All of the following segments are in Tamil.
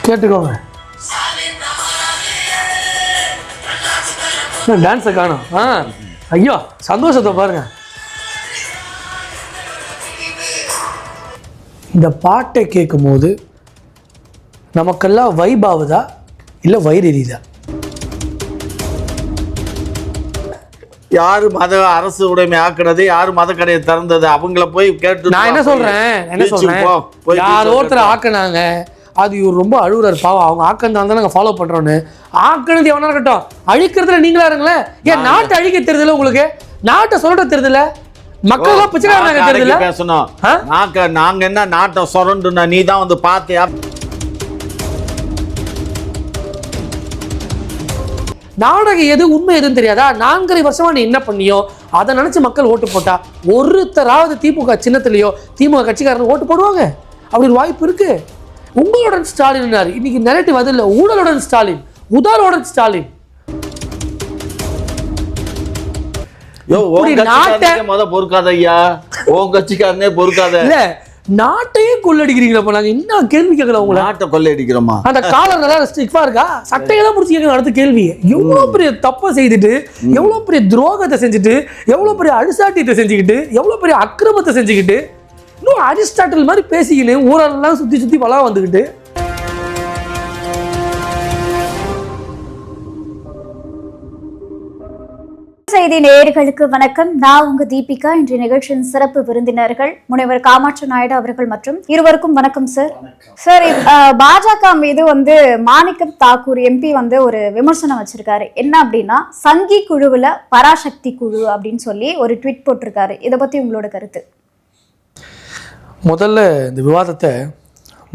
கேட்டுக்கோங்க. டான்ஸை காணும். ஐயோ சந்தோஷத்தை பாருங்க. இந்த பாட்டை கேட்கும் போது நமக்கெல்லாம் வைப் ஆகுதா இல்லை வயிறு எரியுதா? யாரு மத அரசு உடைமை ஆக்குறது, யாரு மத கடையை திறந்தது, அவங்கள போய் கேட்டு. நான் என்ன சொல்றேன் யாரோ ஒருத்தர் ஆக்குனாங்க, அது இவர் ரொம்ப அழுகுறாரு பாவம், அவங்க ஆக்கந்தான் நாங்கள் ஃபாலோ பண்றோன்னு. ஆக்குனது எவனா இருக்கட்டும், அழிக்கிறதுல நீங்களா இருங்களேன். ஏன் நாட்டை அழிக்க தெரியுதுல உங்களுக்கு? நாட்டை சொல்ற தெரியுதுல? மக்கள் பிச்சைக்காரங்க தெரியுதுல? பேசணும். நாங்க என்ன நாட்டை சொரண்டுனா நீ தான் வந்து பாத்தியா? நாடகம் எது உண்மை எதுன்னு தெரியாதா? 4.5 வருஷமா நீ என்ன பண்ணியோ அதை நினைச்சு மக்கள் ஓட்டு போட்டா ஒருத்தராவது திமுக சின்னத்திலேயோ திமுக கட்சிக்காரங்க ஓட்டு போடுவாங்க? அப்படி ஒரு வாய்ப்பு இருக்கு. உங்களுடன் ஸ்டாலின் இன்னைக்கு நெரட்டிவ் அது இல்லை, ஊழலுடன் ஸ்டாலின், உதாரோடன் ஸ்டாலின். பொறுக்காத ஐயா, உன் கட்சிக்காரனே பொறுக்காத. இல்ல நாட்டையே கொள்ளடிக்கிறீங்களா? நாங்க என்ன கேள்வி கேட்கல, உங்க நாட்டை கொள்ளையடிக்கிறோமா? அந்த காலர் நல்லா ஸ்டிஃபா இருக்கா? சட்டையெல்லாம் முடிச்சு கேட்கணும். அடுத்த கேள்வி, எவ்வளவு பெரிய தப்பை செய்துட்டு, எவ்வளவு பெரிய துரோகத்தை செஞ்சுட்டு, எவ்வளவு பெரிய அடிசாட்டியத்தை செஞ்சுக்கிட்டு, எவ்வளவு பெரிய அக்கிரமத்தை செஞ்சுக்கிட்டு, இன்னும் அரிஸ்டாட்டில் மாதிரி பேசிக்கின்னு ஊரெல்லாம் சுத்தி சுத்தி வளா வந்துக்கிட்டு. செய்தி நேயர்களுக்கு வணக்கம். நான் உங்க தீபிகா. இன்றைய நிகழ்ச்சியின் சிறப்பு விருந்தினர்கள் முனைவர் காமாட்சி நாயுடு அவர்கள் மற்றும் இருவருக்கும் வணக்கம் சார். சார், பாஜக மீது மாணிக்கம் தாக்கூர் எம்பி ஒரு விமர்சனம் வச்சிருக்காரு. என்ன அப்படின்னா, சங்கி குழுவுல பராசக்தி குழு அப்படின்னு சொல்லி ஒரு ட்வீட் போட்டிருக்காரு. இதை பத்தி உங்களோட கருத்து? முதல்ல இந்த விவாதத்தை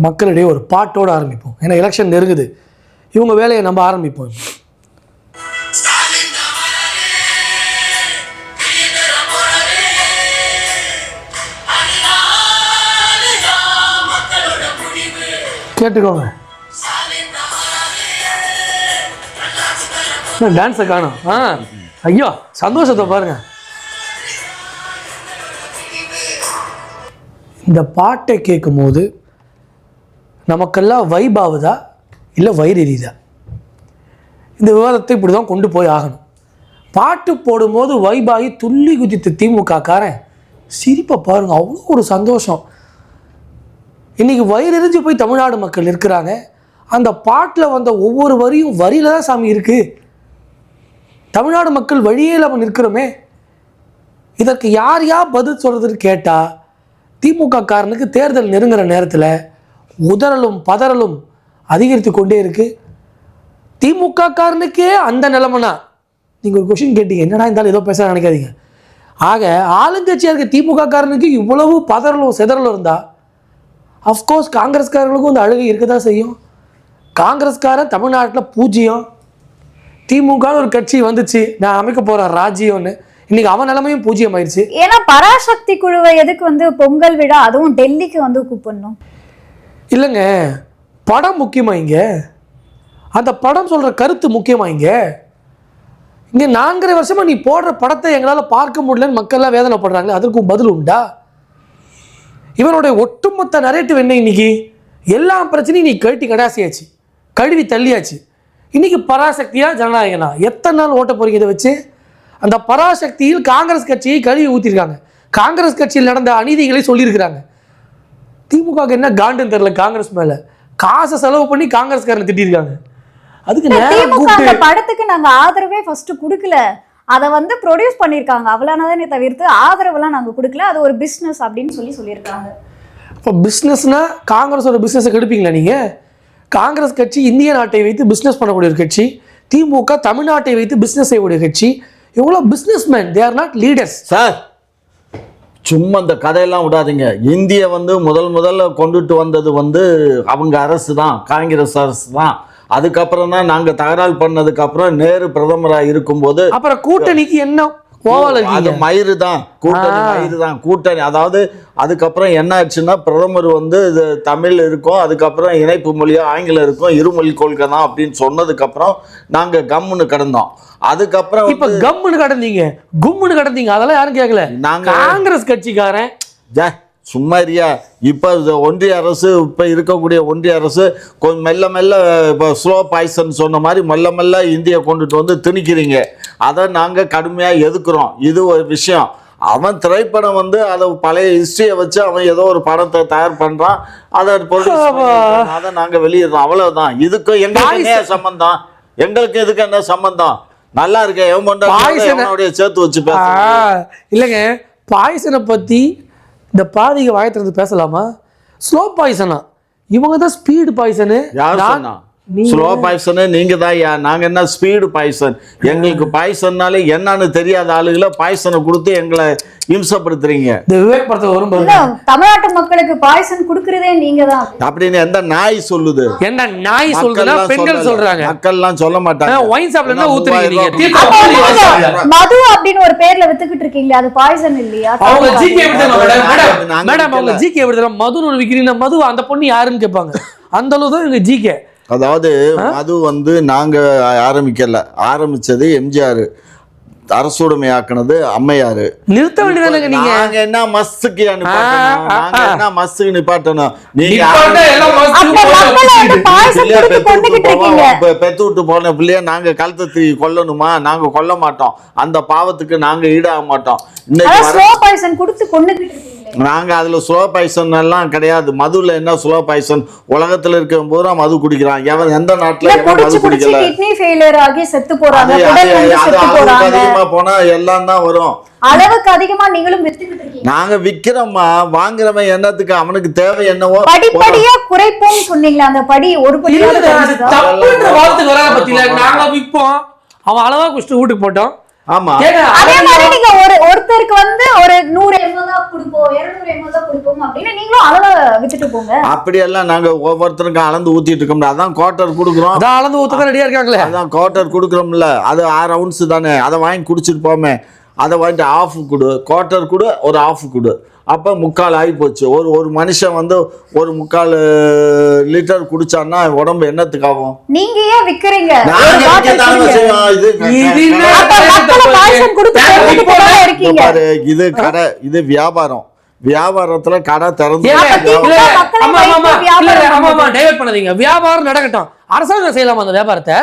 மக்களிடையே ஒரு பாட்டோடு ஆரம்பிப்போம். ஏன்னா எலெக்ஷன் நெருங்குது, இவங்க வேலையை நம்ம ஆரம்பிப்போம். கேட்டுக்கோங்க. டான்ஸை காணும். ஐயோ சந்தோஷத்தை பாருங்க. இந்த பாட்டை கேட்கும் போது நமக்கெல்லாம் வைப் ஆகுதா இல்லை வயிறு எரியுதா? இந்த விவாதத்தை இப்படி தான் கொண்டு போய் ஆகணும். பாட்டு போடும்போது வைபாகி துள்ளி குதித்த திமுக காரன் சிரிப்பை பாருங்க, அவ்வளோ ஒரு சந்தோஷம். இன்னைக்கு வயிறு எரிஞ்சு போய் தமிழ்நாடு மக்கள் இருக்கிறாங்க. அந்த பாட்டில் வந்த ஒவ்வொரு வரியும் வரியில தான் சாமி இருக்கு. தமிழ்நாடு மக்கள் வழியே இல்லாமல் நிற்கிறோமே. இதற்கு யார் பதில் சொல்றதுன்னு கேட்டா, திமுக காரனுக்கு தேர்தல் நெருங்குற நேரத்தில் உதறலும் பதறலும் அதிகரித்து கொண்டே இருக்கு. திமுக காரனுக்கே அந்த நிலைமைனா, நீங்கள் ஒரு கொஸ்டின் கேட்டீங்க, என்னடா இருந்தாலும் ஏதோ பேச நினைக்காதீங்க. ஆக ஆளுங்கட்சியாக இருக்க திமுக காரனுக்கு இவ்வளவு பதறலும் செதறலும் இருந்தா, அஃப்கோர்ஸ் காங்கிரஸ்காரர்களுக்கும் இந்த அழுகை இருக்க தான் செய்யும். காங்கிரஸ்காரன் தமிழ்நாட்டில் பூஜ்ஜியம், திமுகன்னு ஒரு கட்சி வந்துச்சு, நான் அமைக்க போகிறேன் ராஜ்யம்னு, இன்னைக்கு அவன் நிலைமையும் பூஜ்ஜியம் ஆயிடுச்சு. ஏன்னா பராசக்தி குழுவை எதுக்கு பொங்கல் விழா அதுவும் டெல்லிக்கு கூப்பிடணும்? இல்லைங்க, படம் முக்கியமா இங்கே? அந்த படம் சொல்கிற கருத்து முக்கியமா இங்கே? 4.5 வருஷமா நீ போடுற படத்தை எங்களால் பார்க்க முடியலன்னு மக்கள்லாம் வேதனைப்படுறாங்களே, அதற்கும் பதில் உண்டா? இவனுடைய ஒட்டுமொத்த நரேட்டிவ் என்ன? இன்னைக்கு எல்லா பிரச்சனையும் நீ கழட்டி கடாசியாச்சு, கழுவி தள்ளியாச்சு. இன்னைக்கு பராசக்தியா ஜனநாயகனா? எத்தனை நாள் ஓட்ட போறீங்க இதை வச்சு? அந்த பராசக்தியில் காங்கிரஸ் கட்சியை கழுவி ஊத்திருக்காங்க. காங்கிரஸ் கட்சியில் நடந்த அநீதிகளை சொல்லியிருக்கிறாங்க. திமுக என்ன காண்டுன்னு தெரியல, காங்கிரஸ் மேல காசை செலவு பண்ணி காங்கிரஸ்காரனை திட்டிருக்காங்க. அதுக்கு படத்துக்கு நாங்க ஆதரவே ஃபர்ஸ்ட் கொடுக்கல, அதை ப்ரொடியூஸ் பண்ணியிருக்காங்க அவ்வளோதானே தவிர்த்து ஆதரவுலாம் நாங்கள் கொடுக்கல, அது ஒரு பிஸ்னஸ் அப்படின்னு சொல்லியிருக்காங்க. இப்போ பிஸ்னஸ்னா காங்கிரஸோட பிஸ்னஸை கெடுப்பீங்களா நீங்கள்? காங்கிரஸ் கட்சி இந்திய நாட்டை வைத்து பிஸ்னஸ் பண்ணக்கூடிய ஒரு கட்சி, திமுக தமிழ்நாட்டை வைத்து பிஸ்னஸ் செய்யக்கூடிய கட்சி. இவ்வளோ businessman, they are not leaders. Sir, சும்மா இந்த கதையெல்லாம் விடாதீங்க. இந்திய முதல்ல கொண்டுட்டு வந்தது அவங்க அரசு தான், காங்கிரஸ் அரசு தான். அதுக்கப்புறம் தான் நாங்க தகராறு பண்ணதுக்கு அப்புறம் நேரு பிரதமரா இருக்கும்போது அப்புறம் கூட்டணிக்கு என்ன அது மயிறு தான், கூட்டணி. அதாவது அதுக்கப்புறம் என்ன ஆச்சுன்னா, பிரதமர் தமிழ் இருக்கும், அதுக்கப்புறம் இணைப்பு மொழியா ஆங்கிலம் இருக்கும், இருமொழி கொள்கை தான் அப்படின்னு சொன்னதுக்கு அப்புறம் நாங்க கம்முன்னு கிடந்தோம். அதுக்கப்புறம் இப்ப கம்முன்னு கடந்தீங்க, கும்முன்னு கடந்தீங்க, அதெல்லாம் யாரும் கேட்கல. நாங்க காங்கிரஸ் கட்சிக்காரன் சும்மாரியா இப்போ ஒன்றிய அரசு இப்போ இருக்கக்கூடிய ஒன்றிய அரசு கொஞ்சம் மெல்ல மெல்ல இப்போ ஸ்லோ பாய்சன் சொன்ன மாதிரி மெல்ல மெல்ல இந்தியை கொண்டுட்டு வந்து திணிக்கிறீங்க. அதை நாங்கள் கடுமையாக எதுக்குறோம். இது ஒரு விஷயம். அவன் திரைப்படம் வந்து அதை பழைய ஹிஸ்டரியை வச்சு அவன் ஏதோ ஒரு படத்தை தயார் பண்ணுறான், அதை அதை நாங்கள் வெளியிடுறோம், அவ்வளவுதான். இதுக்கும் எங்களுக்கு என்ன சம்பந்தம்? எங்களுக்கு இதுக்கு என்ன சம்பந்தம்? நல்லா இருக்க எவனுடைய சேர்த்து வச்சு இல்லைங்க. பாய்சனை பற்றி இந்த பாதிக வாயத்திலிருந்து பேசலாமா? ஸ்லோ பாய்சனா? இவங்க தான் ஸ்பீடு பாய்சனு. யார் சொன்னா? ஸ்லோ பாய்சனு நீங்க தான். நாங்க என்ன ஸ்பீடு பாய்சன்? எங்களுக்கு பாய்சன்னாலே என்னன்னு தெரியாத ஆளுகளை பாய்சனை கொடுத்து எங்களை இம்சப்படுத்துறீங்க. இந்த விவேக் படத்துல வரும் தமிழ்நாட்டு மக்களுக்கு பாய்சன் குடுக்குறதே நீங்க தான் அப்படின்னு எந்த நாய் சொல்லுது? என்ன நாய் சொல்றா? பெண்கள் சொல்றாங்க. மக்கள்லாம் சொல்ல மாட்டாங்க. ஒயின் ஷாப்ல ஊத்துறீங்க. மது அப்படின்னு ஒரு பேர்ல வித்துக்கிட்டு இருக்கீங்களா, அது பாய்சன் இல்லையா? அவங்க ஜிகே விடுறாங்க மேடம். அவங்க ஜிகே விடுறாங்க. மது ஒன்று விக்கிறீங்கன்னா மது அந்த பொண்ணு யாருன்னு கேட்பாங்க. அந்த அளவு தான் இவங்க ஜிகே. அதாவது மது வந்து நாங்க ஆரம்பிச்சது எம்ஜிஆர், அரசுடைமையாக்குனது அம்மையாரு. நிறுத்த வேண்டியதானங்க நீங்க. நாங்க என்ன மஸ்துக்கு நிப்பாட்டணும்? நாங்க என்ன மஸ்துக்கு நிப்பாட்டணும்? நீங்க பெத்து விட்டு போன பிள்ளைய நாங்க கழுத்து கொல்லணுமா? நாங்க கொல்ல மாட்டோம். அந்த பாவத்துக்கு நாங்க ஈடாக மாட்டோம். நாங்க அதுல ஸ்லோ பாய்சன் எல்லாம் கிடையாது. மதுல என்ன ஸ்லோ பாய்சன்? உலகத்துல இருக்க பூரா மது குடிக்கிறான். எவன் எந்த நாட்டுல மது குடிக்கல? கிட்னி ஃபெயிலியர் ஆகி செத்து போறாங்க. அதிகமா போனா எல்லாம் தான் வரும். அளவுக்கு அதிகமா நீங்களும் வித்துக்கிட்டு இருக்கீங்க. நாங்க விக்கிறோமா? வாங்குறவன் என்னத்துக்கு? அவனுக்கு தேவை என்னவோ படிப்படியா குறைப்போம் சொன்னீங்களா? அந்த படி ஒரு படியா தப்புன்ற வார்த்தை வராத பத்தில நாங்க விப்போம். அவன் அளவா குடிச்சிட்டு வீட்டுக்கு போட்டோம். ஆமா. அதே மாதிரி நீங்க ஒருத்தருக்கு வந்து ஒரு 100 ml தான் கொடுப்போம், 200 ml தான் கொடுப்போம் அப்படின்னு நீங்களும் அளவு வித்துட்டு போங்க. அப்படி எல்லாம் நாங்க ஒவ்வொருத்தருக்கும் அளந்து ஊத்திட்டு இருக்கோம். அதான் குவார்டர் கொடுக்குறோம். அதான் அளந்து ஊத்த ரெடியா இருக்காங்களே. அதான் குவார்டர் கொடுக்குறோம்ல, அது 6 ounce தானே. அதை வாங்கி குடிச்சிட்டு போமே. அதை வாங்கிட்டு ஆஃப் கொடு, குவார்டர் கொடு, ஒரு ஆஃப் கொடு. அப்போ 3/4 ஆகி போச்சு. ஒரு மனுஷன் வந்து ஒரு 3/4 லிட்டர் குடிச்சான்னா உடம்பு என்னத்துக்கு ஆகும்? நீங்க ஏன் விக்கிறீங்க? இது கடை, இது வியாபாரம். வியாபாரத்துல கடை திறந்து வியாபாரம் நடக்கட்டும். அரசாங்கம் செய்யலாமா அந்த வியாபாரத்தை?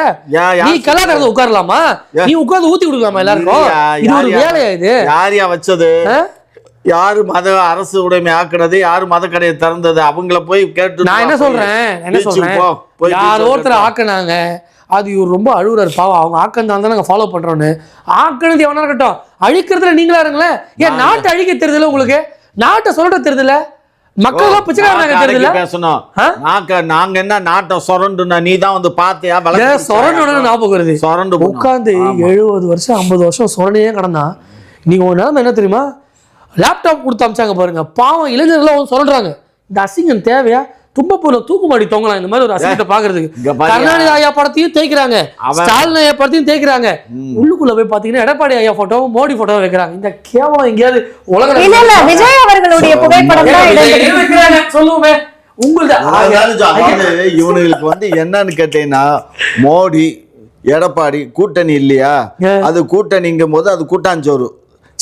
நீ கலாச்சாரத்தை உட்காரலாமா? நீ உட்கார்ந்து ஊத்தி கொடுக்கலாமா எல்லாருக்கும்? இது ஒரு வேலையா? இது யாரையா வச்சது? யாரு மத அரசு உடைமை ஆக்குறது? யாரு மத கடையை திறந்தது? அவங்கள போய் கேட்டு நான் என்ன சொல்றேன், யாரோ ஒருத்தர் ஆக்குனாங்க, அது இவர் ரொம்ப அழுகுறாரு பாவம், அவங்க ஆக்கந்தால் தான் நாங்கள் ஃபாலோ பண்றோன்னு. ஆக்குனது எவனா இருக்கட்டும், அழிக்கிறதுல நீங்களா இருங்களேன். ஏன் நாட்டை அழிக்க தெரியுதுல உங்களுக்கு? நாட்டை சொல்ற தெரியுதுல? மக்கள் பிச்சைக்காரங்க தெரியுதுல? பேசணும். நாங்க என்ன நாட்டை சொரண்டுனா? நீ தான் வந்து பாத்தியா? சொரண்டு ஞாபகம் வருது. சொரண்டு உட்காந்து 70 வருஷம் 50 வருஷம் சொரணையே கடந்தா நீங்க ஒரு நிலைமை என்ன தெரியுமா? லேப்டாப் கொடுத்து அமிச்சாங்க பாருங்க. பாவம் இளைஞர்கள் சொல்றாங்க, இந்த அசிங்கம் தேவையா? தும்பப்பூர்ல தூக்குமாடி தொங்கலாம் இந்த மாதிரி ஒரு அசிங்கத்தை பாக்குறதுக்கு. கருணாநிதி ஐயா படத்தையும் தேய்க்கிறாங்க, ஸ்டாலின் ஐயா படத்தையும் தேய்க்கிறாங்க. உள்ளுக்குள்ள போய் பாத்தீங்கன்னா எடப்பாடி ஐயா போட்டோவும் மோடி போட்டோவும் வைக்கிறாங்க. இந்த கேவலம் எங்கேயாவது உலக விஜய் அவர்களுடைய புகைப்படம் சொல்லுவோமே உங்களுக்கு. இவனுங்களுக்கு வந்து என்னன்னு கேட்டீங்கன்னா, மோடி எடப்பாடி கூட்டணி இல்லையா? அது கூட்டணிங்கும் போது அது கூட்டாஞ்சோறு.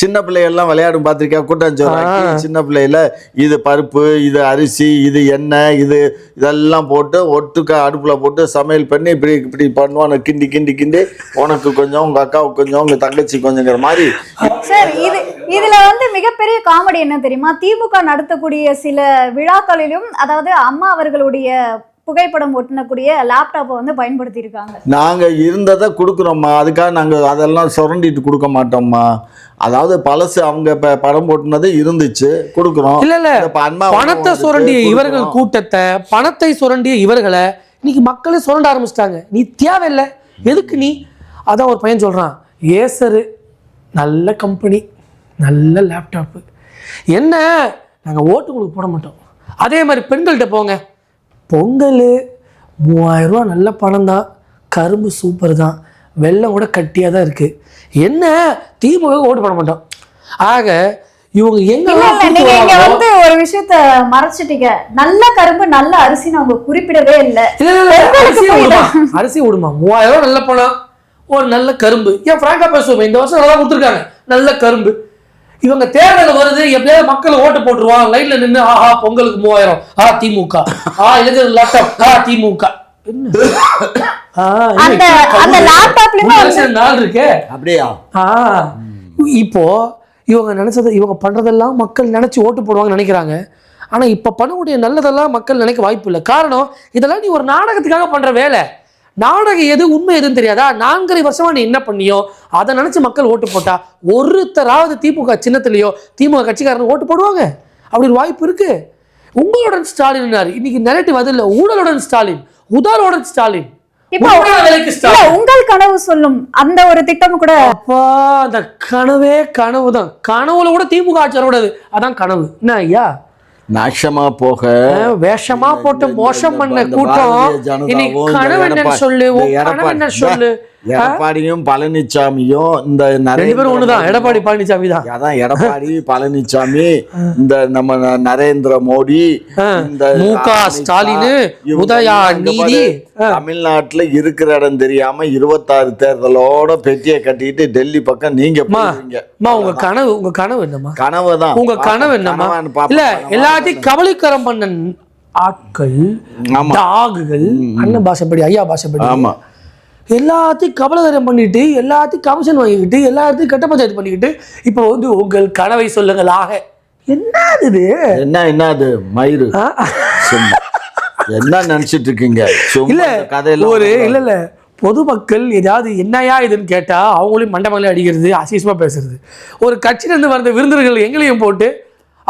சின்ன பிள்ளைகள்லாம் விளையாடும் பார்த்துருக்கா? கூட்டாஞ்சோறு சின்ன பிள்ளையில இது பருப்பு, இது அரிசி, இது எண்ணெய், இதெல்லாம் போட்டு ஒட்டுக்க அடுப்புல போட்டு சமையல் பண்ணி இப்படி இப்படி பண்ணுவானு. கிண்டி கிண்டி கிண்டி உனக்கு கொஞ்சம், உங்க அக்காவுக்கு கொஞ்சம், உங்க தங்கச்சி கொஞ்சங்கிற மாதிரி. சார், இதுல வந்து மிகப்பெரிய காமெடி என்ன தெரியுமா? திமுக நடத்தக்கூடிய சில விழாக்களிலும், அதாவது அம்மா அவர்களுடைய புகைப்படம் ஒட்டக்கூடிய லேப்டாப்பை வந்து பயன்படுத்தி இருக்காங்க. நாங்க இருந்ததை கொடுக்குறோம்மா, அதுக்காக நாங்க அதெல்லாம் சுரண்டிட்டு கொடுக்க மாட்டோம்மா. அதாவது பழசு அவங்க படம் போட்டுனது இருந்துச்சு, கொடுக்குறோம். இல்ல இல்ல, பணத்தை சுரண்டிய இவர்கள் கூட்டத்தை, பணத்தை சுரண்டிய இவர்களை இன்னைக்கு மக்களே சுரண்ட ஆரம்பிச்சிட்டாங்க. நீ தேவையில்லை, எதுக்கு நீ? அதான் ஒரு பையன் சொல்றான், ஏசரு நல்ல கம்பெனி, நல்ல லேப்டாப்பு, என்ன நாங்கள் ஓட்டு கொடுக்க போட மாட்டோம். அதே மாதிரி பெண்கள்கிட்ட போங்க, பொங்கல் 3000 ரூபா நல்ல பணம் தான், கரும்பு சூப்பர் தான், வெள்ளம் கூட கட்டியாக தான் இருக்குது, என்ன திமுக ஓட்டு போட மாட்டோம். ஆக இவங்க நீங்க வந்து ஒரு விஷயத்த மறைச்சிட்டீங்க. நல்ல கரும்பு நல்ல அரிசின்னு அவங்க குறிப்பிடவே இல்லை. அரிசி விடுமா? 3000 ரூபா நல்ல பணம், ஒரு நல்ல கரும்பு. ஏன் பிராங்கா பேசுவோம், இந்த வருஷம் நல்லா கொடுத்துருக்காங்க நல்ல கரும்பு. இவங்க தேர்தல் வருது, எப்படியாவது மக்கள் ஓட்டு போட்டுருவான், லைன்ல நின்று ஆஹா பொங்கலுக்கு 3000 திமுக, இளைஞர் லேப்டாப் திமுக. நாள் இருக்கு அப்படியா? இப்போ இவங்க நினைச்சது, இவங்க பண்றதெல்லாம் மக்கள் நினைச்சு ஓட்டு போடுவாங்கன்னு நினைக்கிறாங்க. ஆனா இப்ப பண்ணக்கூடிய நல்லதெல்லாம் மக்கள் நினைக்க வாய்ப்பு இல்லை. காரணம், இதெல்லாம் நீ ஒரு நாடகத்துக்காக பண்ற வேலை. நாடகம் எது உண்மை எதுன்னு தெரியாதா? 4.5 வருஷமா நீ என்ன பண்ணியோ அதை நினைச்சு மக்கள் ஓட்டு போட்டா ஒருத்தராவது திமுக சின்னத்திலேயோ திமுக கட்சிக்காரங்க ஓட்டு போடுவாங்க? அப்படி ஒரு வாய்ப்பு இருக்கு. உங்களுடன் ஸ்டாலின் இன்னைக்கு நெரட்டிவ் அது இல்ல, ஊழலுடன் ஸ்டாலின், உதாரணத்துடன் ஸ்டாலின். உங்கள் கனவு சொல்லும் அந்த ஒரு திட்டம் கூட, அப்பா அந்த கனவே கனவுதான். கனவுல கூட திமுக ஆட்சி வரக்கூடாது, அதான் கனவு. என்ன ஐயா? நாசமா போக வேஷமா போட்டு மோசம் பண்ண கூட்டம் இன்னைக்கு கனவு என்ன சொல்லு, கனவு என்ன சொல்லு. எடப்பாடியும் பழனிசாமியும் இந்த ரெண்டு பேரும் ஒண்ணுதான், எடப்பாடி பழனிசாமி தான். அதான் எடப்பாடி பழனிசாமி, இந்த நம்ம நரேந்திர மோடி, இந்த முக ஸ்டாலின், உதயநிதி தமிழ்நாட்டுல இருக்கிற இடம் தெரியாம 26 தேர்தலோட பெட்டியை கட்டிட்டு டெல்லி பக்கம் நீங்க போறீங்க. உங்க கனவு என்னமா? கனவுதான். உங்க கனவு என்னமா? இல்ல எல்லாத்தையும் கபலீகரம் பண்ண ஆட்கள், டாகுகள், அண்ணன் பாஷைப்படி ஐயா பாஷைப்படி, ஆமா, எல்லாத்தையும் கபலகரம் பண்ணிட்டு, எல்லாத்தையும் கமிஷன் வாங்கிக்கிட்டு, எல்லாத்தையும் கட்ட பஞ்சாயத்து பண்ணிக்கிட்டு, இப்போ வந்து உங்கள் கனவை சொல்லுங்கள் ஆக. என்னது என்னது மயிறு? என்ன நினைச்சிட்டு இருக்கீங்க? இல்ல ஒரு இல்ல பொதுமக்கள் ஏதாவது என்னையா இதுன்னு கேட்டா அவங்களையும் மண்டமங்களே அடிக்கிறது, அசிசமா பேசுறது. ஒரு கட்சியில இருந்து வந்த விருந்தினர்கள் எங்களையும் போட்டு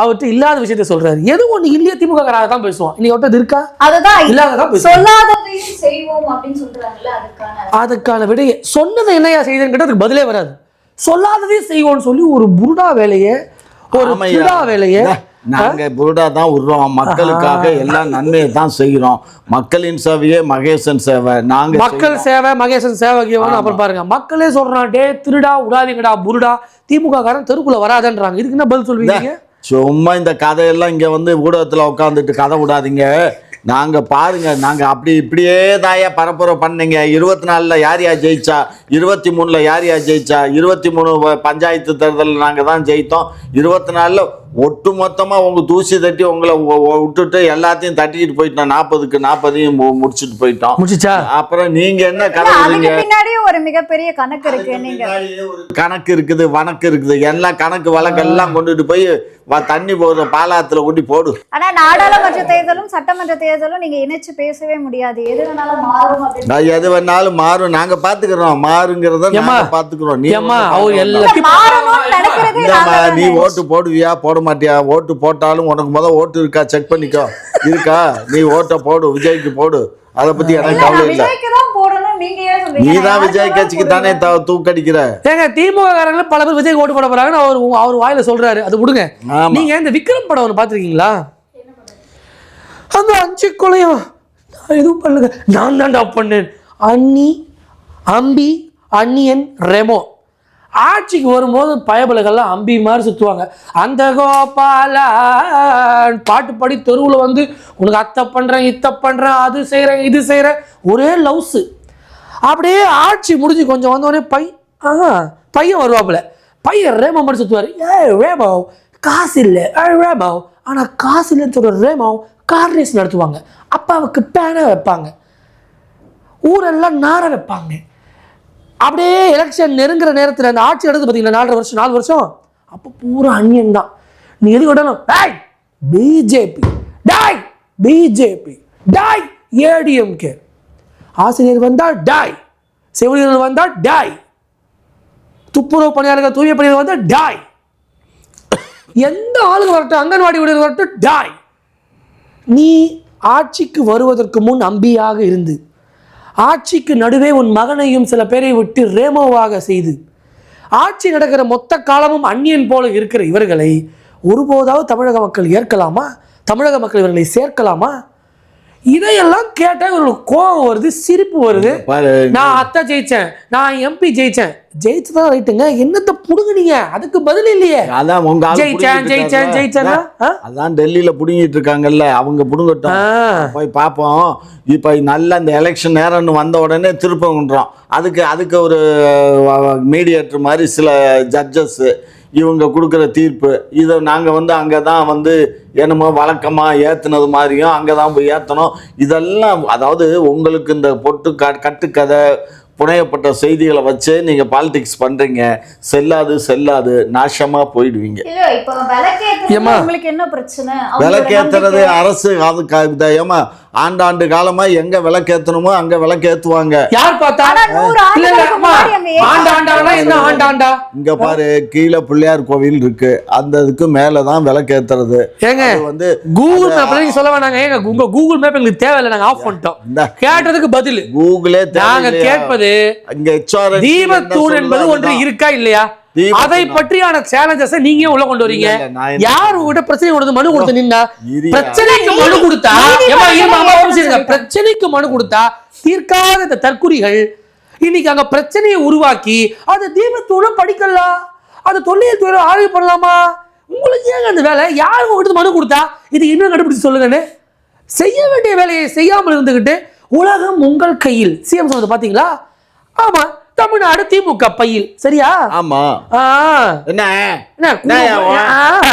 அவர்கிட்ட இல்லாத விஷயத்த சொல்றாரு. எது ஒண்ணு இல்லையா திமுக தான் பேசுவோம். இன்னைக்கு அவர்கிட்ட இருக்கா? அதுதான் இல்லாததான் சொல்லாததையும் செய்வோம் அப்படின்னு சொல்றாங்கல்ல, அதுக்கான விடையை சொன்னதை என்னையா செய்தேன்னு கேட்டா அதுக்கு பதிலே வராது. சொல்லாததையும் செய்வோம்னு சொல்லி ஒரு புருடா வேலையை, ஒரு புருடா வேலையை நாங்க புருடா தான் விடுறோம். மக்களுக்காக எல்லா நன்மையை தான் செய்யறோம். மக்களின் சேவையே மகேசன் சேவை. நாங்க மக்கள் சேவை மகேசன் சேவை. அப்புறம் பாருங்க, மக்களே சொல்றான், டே திருடா விடாதீங்கடா புருடா, திமுக காரன் தெருக்குள்ள வராதன்றாங்க. இதுக்கு என்ன பதில் சொல்வீங்க? சும்மா இந்த கதையெல்லாம் இங்க வந்து ஊடகத்துல உட்காந்துட்டு கதை விடாதீங்க. நாங்க பாருங்க, நாங்க அப்படி இப்படியே தாயா பரப்புரை பண்ணீங்க. 24ல் யார் ஜெயிச்சா, 23ல் யார் ஜெயிச்சா, 23 பஞ்சாயத்து தேர்தலில் நாங்க தான் ஜெயித்தோம். 24ல் ஒட்டு மொத்தமா உங்க தூசி தட்டி உங்களை விட்டுட்டு எல்லாத்தையும் தட்டிட்டு போயிட்டோம். 40க்கு 40 முடிச்சுட்டு போயிட்டோம். அப்புறம் நீங்க என்ன கதை? பின்னாடி ஒரு மிகப்பெரிய கணக்கு இருக்கு. நீங்க கணக்கு இருக்குது, வணக்கு இருக்குது, எல்லாம் கணக்கு வழக்கு எல்லாம் கொண்டுட்டு போய் தண்ணி போடுற பாலாத்துல கொண்டு போடு. ஆனா நாடாளுமன்ற தேர்தலும் சட்டமன்ற தேர்தலும் நீங்க இணைச்சு பேசவே முடியாது. எது வேணாலும் மாறும், எது வேணாலும் மாறும். நாங்க பாத்துக்கிறோம், மாறுங்கிறத பாத்துக்கிறோம். நீ ஓட்டு போடுவியா போட மாட்டியா? ஓட்டு போட்டாலும் உனக்கு முதல் ஓட்டு இருக்கா செக் பண்ணிக்கோ. இருக்கா? நீ ஓட்ட போடு, விஜய்க்கு போடு. அதை பத்தி எனக்கு கவலை இல்லை. நீதான் விஜய் கட்சிக்கு தானே தூக்கடிக்கிற. ஏங்க திமுக காரங்க பல பேர் விஜய் ஓட்டு போட போறாங்கன்னு அவர் வாயில சொல்றாரு. அது விடுங்க. நீங்க இந்த விக்ரம் படம் ஒன்று பாத்திருக்கீங்களா? அந்த 5 கொலையும் எதுவும் பண்ணுங்க, நான் தான்டா பண்ணேன். அம்பி அன்னியன் ரெமோ ஆட்சிக்கு வரும்போது பயபலகள்லாம் அம்பி மாதிரி சுற்றுவாங்க. அந்த கோபால பாட்டு பாடி தெருவில் வந்து உனக்கு அத்தை பண்ணுறேன், இத்தை பண்ணுறேன், அது செய்கிறேன், இது செய்கிறேன், ஒரே லவ்ஸு. அப்படியே ஆட்சி முடிஞ்சு கொஞ்சம் வந்தோடனே பையன் வருவாப்புல. பையன் ரேமோ மாதிரி சுற்றுவார். ரேமோ காசு இல்லை, ரேமோ ஆனால் காசு இல்லைன்னு சொல்கிற ரேமோ கார் ரேஸ் நடத்துவாங்க. அப்பாவுக்கு பேனை வைப்பாங்க, ஊரெல்லாம் நார வைப்பாங்க. அப்படியே எலெக்ஷன் நெருங்குற நேரத்தில் அந்த ஆட்சி நடந்து பார்த்தீங்கன்னா 4 வருஷம் அப்போ பூரா அந்நியன் தான். நீ எது கேட்டாலும் டாய் பிஜேபி, டாய் பிஜேபி, டாய் ஏடிஎம்கே. ஆசிரியர் வந்தால் டாய், செவிலியர்கள் வந்தால் டாய், துப்புரவு பணியாளர்கள் தூய்மை பணியாளர்கள் வந்தால் டாய், எந்த ஆளுங்க வரட்டும், அங்கன்வாடி ஊழியர்கள் வரட்டும் டாய். நீ ஆட்சிக்கு வருவதற்கு முன் அம்பியாக இருந்து ஆட்சிக்கு நடுவே உன் மகனையும் சில பேரை விட்டு ரேமோவாக செய்து ஆட்சி நடக்கிற மொத்த காலமும் அந்நியன் போல இருக்கிற இவர்களை ஒருபோதாவது தமிழக மக்கள் ஏற்கலாமா? தமிழக மக்கள் இவர்களை சேர்க்கலாமா? இதையெல்லாம் கேட்டா இவங்களுக்கு கோபம் வருது, சிரிப்பு வருது. நான் அத்தை ஜெயிச்சேன், நான் எம்பி ஜெயிச்சேன். ஜெயிச்சுதான் ரைட்டுங்க, என்னத்தை புடுங்குனீங்க? அதுக்கு பதில் இல்லையே. அதான் உங்க ஜெயிச்சேன் அதான் டெல்லியில புடுங்கிட்டு இருக்காங்கல்ல, அவங்க புடுங்கட்டும், போய் பார்ப்போம். இப்ப நல்ல இந்த எலெக்ஷன் நேரம்னு வந்த உடனே திருப்பம் அதுக்கு ஒரு மீடியேட்டர் மாதிரி சில ஜட்ஜஸ் இவங்க கொடுக்குற தீர்ப்பு இதை நாங்கள் வந்து அங்கே தான் வந்து என்னமோ வழக்கமாக ஏற்றுனது மாதிரியும் அங்கே தான் போய் ஏற்றணும். இதெல்லாம் அதாவது உங்களுக்கு இந்த கட்டுக்கதை புனையப்பட்ட செய்திகளை வச்சு நீங்க பாலிடிக்ஸ் பண்றீங்க. செல்லாது நாசமா போயிடுவீங்க. இல்ல இப்போ விளக்கேத்துறது உங்களுக்கு என்ன பிரச்சனை? விளக்கேத்துறது அரசு அது ஏமா ஆண்டாண்டு காலமா எங்க விளக்கேத்தணுமோ அங்க விளக்கேத்துவாங்க. யார் பார்த்தா இங்க பாரு, கீழே பிள்ளையார் கோவில் இருக்கு, அந்த இதுக்கு மேலதான் விளக்கேத்துறது. ஏங்க வந்து கூகுள் மேப் சொல்ல வேணாங்க. ஏங்க உங்க கூகுள் மேப் எங்களுக்கு தேவையில்லை, நாங்க ஆஃப் பண்ணிட்டோம். கேட்டதுக்கு பதில் கூகுளே நாங்க கேட்பது தீபத்தூண் என்பது ஒன்று இருக்கா இல்லையா, அதை பற்றியான சேலஞ்சஸ் நீங்க உள்ள கொண்டு வரீங்க. யார் உங்ககிட்ட பிரச்சனை கொண்டு மனு கொடுத்து நின்னா பிரச்சனைக்கு மனு கொடுத்தா பிரச்சனைக்கு மனு கொடுத்தா தீர்க்காத இந்த தற்குறிகள் இன்னைக்கு அங்க பிரச்சனையை உருவாக்கி அதை தீபத்தூண படிக்கலாம், அதை தொல்லியல் துறை ஆய்வு பண்ணலாமா? உங்களுக்கு ஏங்க அந்த வேலை? யார் உங்ககிட்ட மனு கொடுத்தா இது இன்னும் கண்டுபிடிச்சு சொல்லுங்கன்னு செய்ய வேண்டிய வேலையை செய்யாமல் இருந்துகிட்டு உலகம் உங்கள் கையில் சிஎம் சொன்னது பாத்தீங்களா? ஆமா, தமிழ்நாடு திமுக பையில். சரியா? ஆமா. என்ன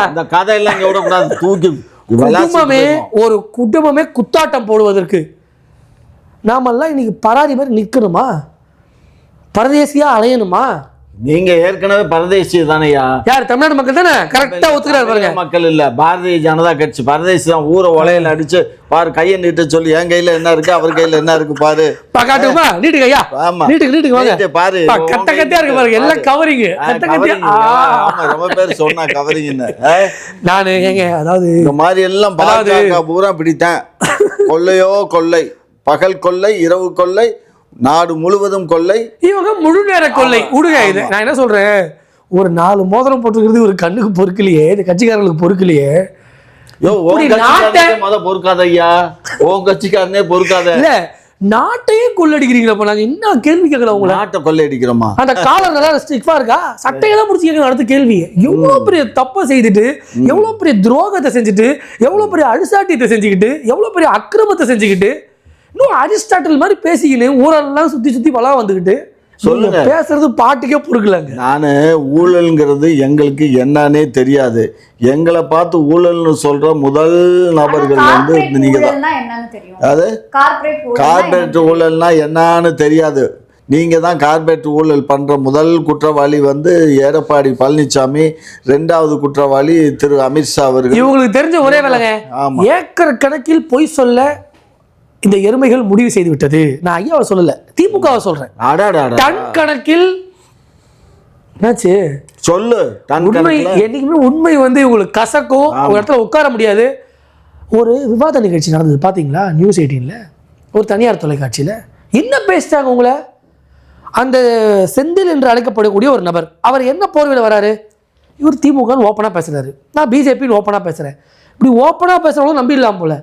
இந்த கதையெல்லாம் இங்க விடக்கூடாது. தூக்கி ஒரு குடும்பமே குத்தாட்டம் போடுவதற்கு நாமெல்லாம் இன்னைக்கு பராதி மாதிரி நிக்கணுமா? பரதேசியா அலையணுமா? நீங்க ஏற்கனவே பரதேசி தானையா? யார்? தமிழ்நாடு மக்கள் தானே. கரெக்டா ஒத்துக்கிறாரு பாருங்க. மக்கள் இல்ல, பாரதிய ஜனதா கட்சி பரதேசி தான். ஊரை ஒலையில அடிச்சு பாரு, கையை நீட்ட சொல்லி என் கையில என்ன இருக்கு அவர் கையில என்ன இருக்கு பாரு. காட்டுமா? நீட்டு கையா. ஆமா, நீட்டுக்கு வாங்க பாரு. கட்ட கட்டியா இருக்கு பாருங்க, எல்லாம் கவரிங். ஆமா, ரொம்ப பேர் சொன்னா கவரிங்னு. நானு ஏங்க அதாவது இந்த மாதிரி எல்லாம் பாஜக பூரா பிடித்தேன். கொள்ளையோ கொள்ளை, பகல் கொள்ளை, இரவு கொள்ளை, நாடு முழுவதும் கொள்ளை, இவங்க முழு நேர கொள்ளை. விடுங்க, இது நான் என்ன சொல்றேன், ஒரு 4 மோதிரம் போட்டுக்கிறது ஒரு கண்ணுக்கு பொறுக்கலையே, இந்த கட்சிக்காரர்களுக்கு பொறுக்கலையே. பொறுக்காத ஐயா, உன் கட்சிக்காரனே பொறுக்காத. இல்ல, நாட்டையே கொள்ளடிக்கிறீங்களா? இப்ப நாங்க என்ன கேள்வி கேட்கல, உங்க நாட்டை கொள்ளையடிக்கிறோமா? அந்த காலர் நல்லா ஸ்ட்ரிக்டா இருக்கா? சட்டையெல்லாம் முடிச்சு கேட்கணும். அடுத்த கேள்வி, எவ்வளவு பெரிய தப்பை செய்துட்டு, எவ்வளவு பெரிய துரோகத்தை செஞ்சுட்டு, எவ்வளவு பெரிய அழுசாட்டியத்தை செஞ்சுக்கிட்டு, எவ்வளவு பெரிய அக்கிரமத்தை செஞ்சுக்கிட்டு, இன்னும் அரிஸ்டாட்டில் மாதிரி பேசிக்கின்னு ஊரெல்லாம் சுத்தி பலா வந்துக்கிட்டு சொல்லுங்க. பேசுறது பாட்டுக்கே பொறுக்கலங்க. நானு ஊழல்ங்கிறது எங்களுக்கு என்னன்னே தெரியாது. எங்களை பார்த்து ஊழல்னு சொல்ற முதல் நபர்கள் வந்து நீங்க தான். அது கார்பரேட் ஊழல்னா என்னன்னு தெரியாது. நீங்க தான் கார்பரேட் ஊழல் பண்ற முதல் குற்றவாளி வந்து எடப்பாடி பழனிசாமி, 2வது குற்றவாளி திரு அமித்ஷா அவர்கள். இவங்களுக்கு தெரிஞ்ச ஒரே வேலைங்க, ஏக்கர் கணக்கில் பொய் சொல்ல இந்த எருமைகள் முடிவு செய்து விட்டது. நான் ஐயாவை சொல்லல, திமுகவை சொல்றேன். டன் கணக்கில் என்னாச்சு சொல்லு. உண்மை என்னைக்குமே உண்மை வந்து உங்களுக்கு கசக்கும், ஒரு இடத்துல உட்கார முடியாது. ஒரு விவாத நிகழ்ச்சி நடந்தது பாத்தீங்களா? நியூஸ் 18ல ஒரு தனியார் தொலைக்காட்சியில என்ன பேசிட்டாங்க உங்களை. அந்த செந்தில் என்று அழைக்கப்படக்கூடிய ஒரு நபர், அவர் என்ன போர்வையில் வராரு? இவர் திமுகன்னு ஓப்பனா பேசுறாரு, நான் பிஜேபின்னு ஓப்பனா பேசுறேன். இப்படி ஓப்பனா பேசுறவங்களும் நம்பிடலாம் போல.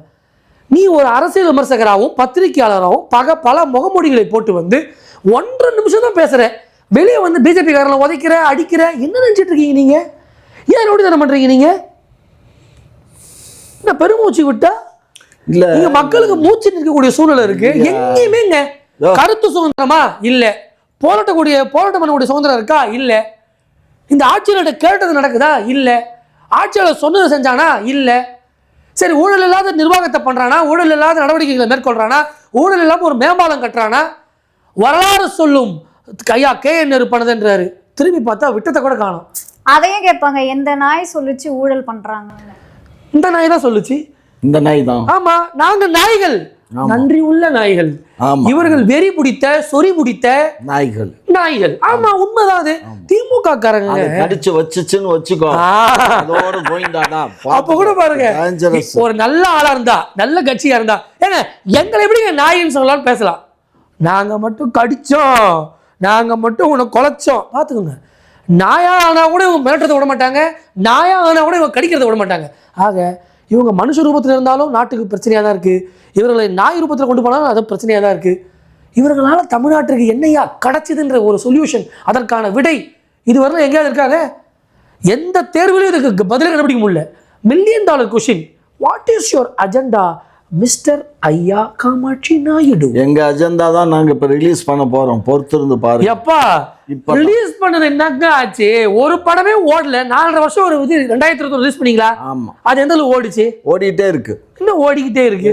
நீ ஒரு அரசியல் விமர்சகராகவும் பத்திரிகையாளராகவும் பல முகமூடிகளை போட்டு வந்து 1.5 நிமிஷம் தான் பேசுற, வெளியே வந்து பிஜேபி காரங்களை உதைக்கிற, அடிக்கிற, என்ன நினைச்சிட்டு இருக்கீங்க நீங்க? ஏன் நோடி தானே பண்றீங்க நீங்க? என்ன பெருமூச்சு விட்டா இல்ல, நீங்க மக்களுக்கு மூச்சு நிற்கக்கூடிய சூழ்நிலை இருக்கு. எங்கேயுமேங்க கருத்து சுதந்திரமா இல்ல, போராட்டம் பண்ணக்கூடிய சுதந்திரம் இருக்கா இல்ல, இந்த ஆட்சியாளர்கிட்ட கேட்டது நடக்குதா இல்ல, ஆட்சியாளர் சொன்னது செஞ்சானா இல்ல. சரி, ஊழல் இல்லாத நிர்வாகத்தை பண்றானா, ஊழல் இல்லாத நடவடிக்கைகளை மேற்கொள்றானா, ஊழல் இல்லாம ஒரு மேம்பாலம் கட்டுறானா, வரலாறு சொல்லும் கையா KN பண்ணதுன்றாரு. திரும்பி பார்த்தா விட்டத்தை கூட காணும். அதையும் கேட்பாங்க, எந்த நாய் சொல்லுச்சு ஊழல் பண்றாங்க? இந்த நாய் தான் சொல்லுச்சு. இந்த நாய் தான். ஆமா, நாங்க நாய்கள், நன்றி உள்ள நாய்கள். இவர்கள் வெறி பிடித்த சொறி பிடித்த நாய்கள். ஆமா, உண்மைதான். அது திமுக காரங்க கடிச்சு வச்சுன்னு வச்சுக்கோ, அதோட போயிட்டானா. அப்ப கூட பாருங்க, ஒரு நல்ல ஆளா இருந்தா, நல்ல கட்சியா இருந்தா, ஏங்க எங்களை எப்படிங்க நாயின்னு சொல்லலாம்னு பேசலாம். நாங்க மட்டும் கடிச்சோம், நாங்க மட்டும் உன்னை குலைச்சோம் பாத்துக்கோங்க. நாயா ஆனா கூட இவங்க மிரட்டுறதை விட மாட்டாங்க, நாயா ஆனா கூட இவங்க கடிக்கிறத விட மாட்டாங்க. ஆக இவங்க மனுஷ ரூபத்தில் இருந்தாலும் நாட்டுக்கு பிரச்சனையாக தான் இருக்குது. இவர்களை நாய் ரூபத்தில் கொண்டு போனாலும் அது பிரச்சனையாக தான் இருக்குது. இவர்களால் தமிழ்நாட்டுக்கு என்னையா கிடைச்சதுன்ற ஒரு சொல்யூஷன், அதற்கான விடை இதுவரையிலும் எங்கேயாவது இருக்காங்க? எந்த தேர்விலையும் இதுக்கு பதிலை கண்டுபிடிக்க முடியல. $1 million question, what is your agenda mister ஐயா காமாட்சி நாயுடு. எங்க அஜெண்டா தான் நாங்க இப்ப ரிலீஸ் பண்ண போறோம், பொறுத்திருந்து பாருங்க. எப்பா இப்ப ரிலீஸ் பண்ணது என்னங்க ஆச்சு? ஒரு படமே ஓடல. 4.5 வருஷம் ஒரு இது 2020 ரிலீஸ் பண்ணீங்களா? ஆமா, அது எந்த அளவுக்கு ஓடிச்சு? ஓடிட்டே இருக்கு. இன்னும் ஓடிக்கிட்டே இருக்கு.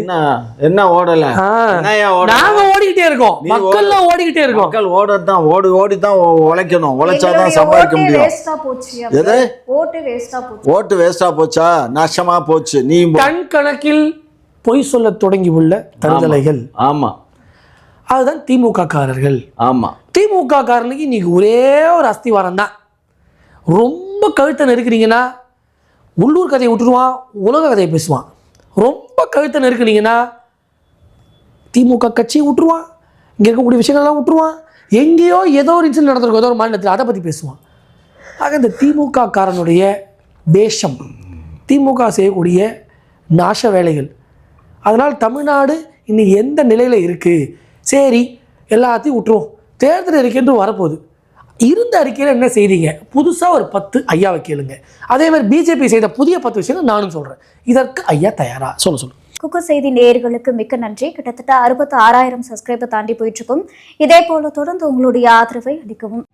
என்ன ஓடல? என்னையா ஓடல? நாங்க ஓடிக்கிட்டே இருக்கோம், மக்கள் ஓடிக்கிட்டே இருக்கோம். மக்கள் ஓடத்தான், ஓடி தான் உழைக்கணும், உழைச்சாதான் சம்பாதிக்க முடியும். வேஸ்டா போச்சு. எது? ஓட்டு வேஸ்டா போச்சு. ஓட்டு வேஸ்டா போச்சா? நஷ்டமா போச்சு. நீ டன் கணக்கில் பொய் சொல்ல தொடங்கி உள்ள தருதலைகள். ஆமா, அதுதான் திமுக காரர்கள். ஆமா, திமுக காரனுக்கு இன்னைக்கு ஒரே ஒரு அஸ்திவாரம் தான். ரொம்ப கழுத்தை நெருக்குறீங்கன்னா உள்ளூர் கதையை விட்டுருவான், உலக கதையை பேசுவான். ரொம்ப கழுத்தை நெருக்குனீங்கன்னா திமுக கட்சியை விட்டுருவான், இங்கே இருக்கக்கூடிய விஷயங்கள்லாம் விட்டுருவான். எங்கேயோ ஏதோ ஒரு இன்சிடென்ட் நடந்திருக்கும், ஏதோ ஒரு மாநிலத்தில், அதை பற்றி பேசுவான். ஆக இந்த திமுக காரனுடைய வேஷம், திமுக செய்யக்கூடிய நாச வேலைகள். அதனால் தமிழ்நாடு இன்னைக்கு எந்த நிலையில் இருக்குது? சரி, எல்லாத்தையும் விட்டுருவோம், தேர்தல் அறிக்கைன்னு வரப்போகுது. இருந்த அறிக்கையில் என்ன செய்தீங்க? புதுசாக ஒரு 10 ஐயாவை கேளுங்க. அதே மாதிரி பிஜேபி செய்த புதிய 10 விஷயங்கள் நானும் சொல்கிறேன். இதற்கு ஐயா தயாரா? சொல்லு. குக்கு செய்தி நேயர்களுக்கு மிக்க நன்றி. கிட்டத்தட்ட 66,000 சப்ஸ்கிரைபர் தாண்டி போயிட்டு இருக்கும். இதே போல தொடர்ந்து உங்களுடைய ஆதரவை அளிக்கவும்.